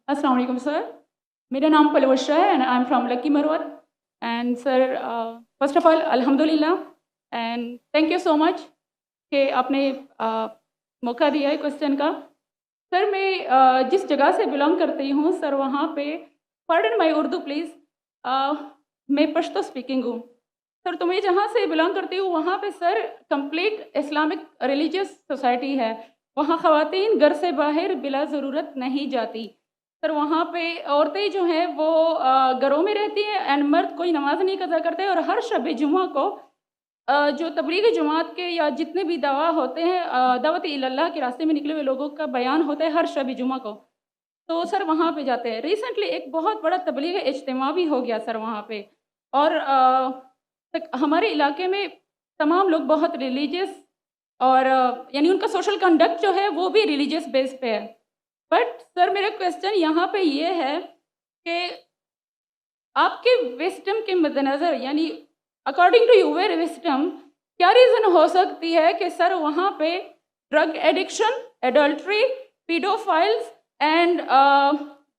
अस्सलाम वालेकुम सर, मेरा नाम पलवशा है and I am from Lakki Marwat and sir first of all अल्हम्दुलिल्लाह and thank you so much कि आपने मौका दिया है क्वेश्चन का। सर मैं जिस जगह से बिलोंग करती हूँ सर वहाँ पे पार्डन माई उर्दू प्लीज़, मैं पश्तो स्पीकिंग हूँ सर। तो मैं जहाँ से बिलोंग करती हूँ वहाँ पे sir complete Islamic religious society है। वहाँ ख़वातीन घर से बाहर बिला ज़रूरत नहीं जाती सर। वहाँ पे औरतें जो हैं वो घरों में रहती हैं एंड मर्द कोई नमाज नहीं कज़ा करते। और हर शब जुमा को जो तबलीगी जमात के या जितने भी दवा होते हैं दावत इल्लल्लाह के रास्ते में निकले हुए लोगों का बयान होता है हर शब जुमा को, तो सर वहाँ पे जाते हैं। रिसेंटली एक बहुत बड़ा तबलीगी इज्तिमा भी हो गया सर वहाँ पे। और हमारे इलाके में तमाम लोग बहुत रिलीजियस और यानी उनका सोशल कंडक्ट जो है वो भी रिलीजियस बेस पे है। बट सर मेरा क्वेश्चन यहाँ पे ये है कि आपके विस्डम के मद्देनज़र यानी अकॉर्डिंग टू यूर विस्डम क्या रीज़न हो सकती है कि सर वहाँ पे drug addiction, adultery, paedophiles and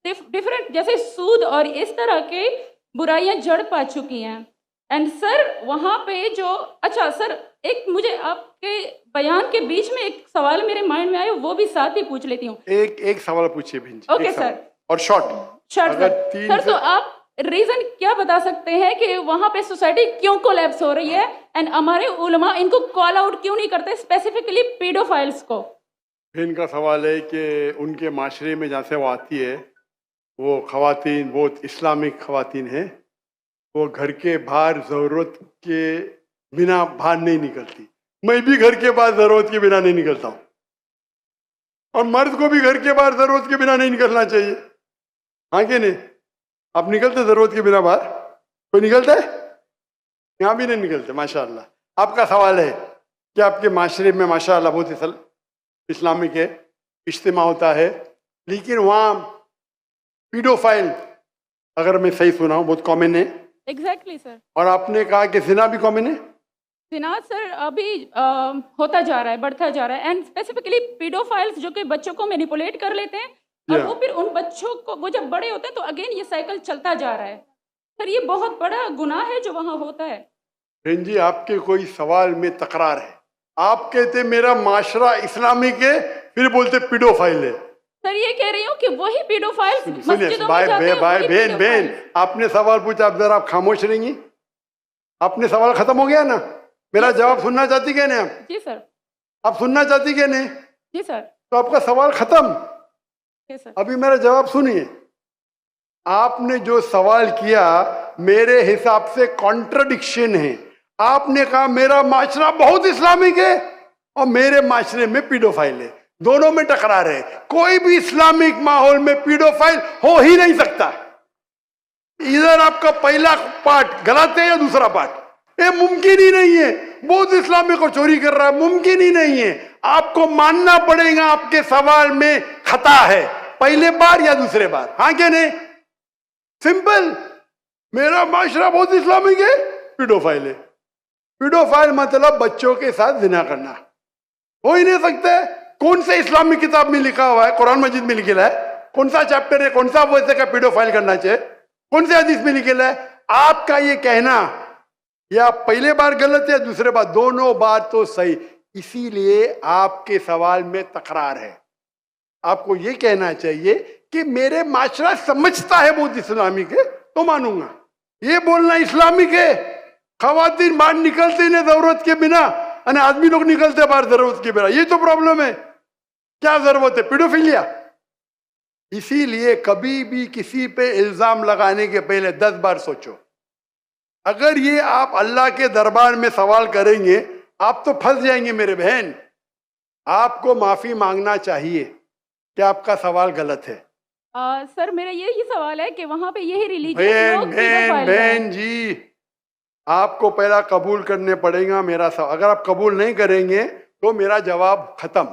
different जैसे सूद और इस तरह के बुराइयाँ जड़ पा चुकी हैं। एंड सर वहाँ पे जो अच्छा सर एक मुझे आपके बयान के बीच में एक सवाल मेरे माइंड में आया, वो भी साथ ही पूछ लेती हूँ। एक सवाल पूछिए भिंज। ओके सर, और शॉर्ट सर तो आप रीजन क्या बता सकते हैं कि वहाँ पे सोसाइटी क्यों कोलैप्स हो रही है एंड हमारे उलमा इनको कॉल आउट क्यों नहीं करते, स्पेसिफिकली पीडोफाइल्स को? फिर इनका सवाल है कि उनके माशरे में जहाँ से वो आती है वो खवातीन बहुत इस्लामिक खवातीन हैं, वो घर के बाहर ज़रूरत के बिना बाहर नहीं निकलती। मैं भी घर के बाहर ज़रूरत के बिना नहीं निकलता हूँ और मर्द को भी घर के बाहर ज़रूरत के बिना नहीं निकलना चाहिए। हाँ कि नहीं? आप निकलते ज़रूरत के बिना बाहर? कोई निकलता है? यहाँ भी नहीं निकलते माशाअल्लाह। आपका सवाल है कि आपके माशरे में माशाअल्लाह बहुत इस्लामिक है, इज्तिमा होता है, लेकिन वहाँ पीडोफाइल अगर मैं सही सुना हूँ बहुत कॉमन है। Exactly sir. और आपने कहा कि जिना भी कॉमन है? जिना सर अभी होता जा रहा है, बढ़ता जा रहा है एंड स्पेसिफिकली पीडोफाइल्स जो कि बच्चों को मैनिपुलेट कर लेते हैं और वो फिर उन बच्चों को वो जब बड़े होते हैं तो अगेन ये साइकिल चलता जा रहा है सर। ये बहुत बड़ा गुनाह है जो वहाँ होता है। बहन जी आपके कोई सवाल में तकरार है। आप कहते मेरा माशरा इस्लामिक है, फिर बोलते पीडोफाइल है। सर ये कह रही हूँ कि वही पीडोफाइल्स मस्जिदों में जाते हैं। भाई बहन आपने सवाल पूछा, आप जरा आप खामोश रहेंगी? आपने सवाल खत्म हो गया ना? मेरा जवाब सुनना चाहती क्या नहीं आप? जी सर। आप सुनना चाहती क्या नहीं? जी सर। तो आपका सवाल खत्म। सर अभी मेरा जवाब सुनिए। आपने जो सवाल किया मेरे हिसाब से कॉन्ट्रडिक्शन है। आपने कहा मेरा माशरा बहुत इस्लामिक है और मेरे माशरे में पीडोफाइल है, दोनों में टकरार है। कोई भी इस्लामिक माहौल में पीडोफाइल हो ही नहीं सकता। इधर आपका पहला पार्ट गलत है या दूसरा पार्ट? ये मुमकिन ही नहीं है। बहुत इस्लामिक और चोरी कर रहा है, मुमकिन ही नहीं है। आपको मानना पड़ेगा आपके सवाल में खता है, पहले बार या दूसरे बार। हाँ क्या नहीं? सिंपल। मेरा माशरा बहुत इस्लामिक है, पीडोफाइल है। पीडोफाइल मतलब बच्चों के साथ जिना करना हो ही नहीं सकता है। कौन से इस्लामिक किताब में लिखा हुआ है? कुरान मजीद में लिखा है? कौन सा चैप्टर है? कौन सा वैसे का पीडोफाइल करना चाहिए? कौन से हदीस में लिखा है? आपका ये कहना या पहले बार गलत है, दूसरे बार, दोनों बार तो सही। इसीलिए आपके सवाल में तकरार है। आपको ये कहना चाहिए कि मेरे माशरा समझता है बहुत इस्लामिक है तो मानूंगा। ये बोलना इस्लामिक है, खवातीन बाहर निकलते नहीं जरूरत के बिना और आदमी लोग निकलते बाहर जरूरत के बिना, ये तो प्रॉब्लम है। क्या जरूरत है? पीडोफिलिया। इसीलिए कभी भी किसी पे इल्जाम लगाने के पहले 10 बार सोचो। अगर ये आप अल्लाह के दरबार में सवाल करेंगे आप तो फंस जाएंगे मेरे बहन। आपको माफी मांगना चाहिए कि आपका सवाल गलत है। सर मेरा यही सवाल है कि वहाँ पे यही रिलीजियस लोग बहन जी आपको पहला कबूल करने पड़ेगा मेरा सवाल। अगर आप कबूल नहीं करेंगे तो मेरा जवाब खत्म।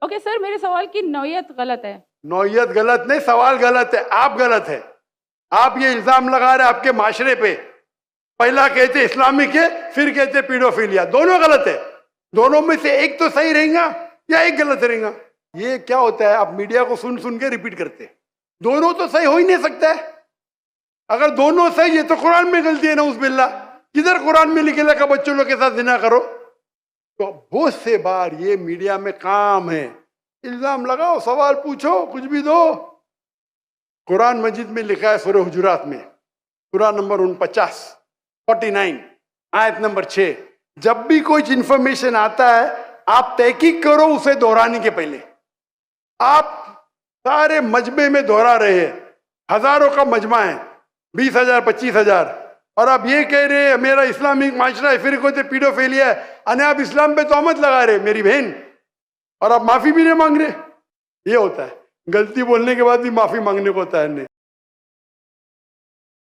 ओके सर, मेरे सवाल की नौयत गलत है। नौयत गलत नहीं, सवाल गलत है, आप गलत है। आप ये इल्जाम लगा रहे आपके माशरे पे। पहला कहते इस्लामिक है, फिर कहते पीडोफिलिया। दोनों गलत है। दोनों में से एक तो सही रहेगा या एक गलत रहेगा। ये क्या होता है, आप मीडिया को सुन सुन के रिपीट करते हैं। दोनों तो सही हो ही नहीं सकता है। अगर दोनों सही है तो कुरान में गलती है ना, उस बिल्ला किधर कुरान में लिखे लगा बच्चों लोग के साथ जिना करो। तो बहुत से बार ये मीडिया में काम है, इल्जाम लगाओ, सवाल पूछो, कुछ भी दो। कुरान मजीद में लिखा है सूरह हुजुरात में, सूरह नंबर 49 आयत नंबर 6, जब भी कोई इंफॉर्मेशन आता है आप तहकीक करो उसे दोहराने के पहले। आप सारे मजमे में दोहरा रहे हैं, हजारों का मजमा है, 20,000 25,000, और आप ये कह रहे हैं मेरा इस्लामिक माशरा है, फिर कोई पीडोफिलिया है, अने आप इस्लाम पे तोहमत लगा रहे मेरी बहन, और आप माफी भी नहीं मांग रहे। ये होता है, गलती बोलने के बाद भी माफी मांगने को होता है।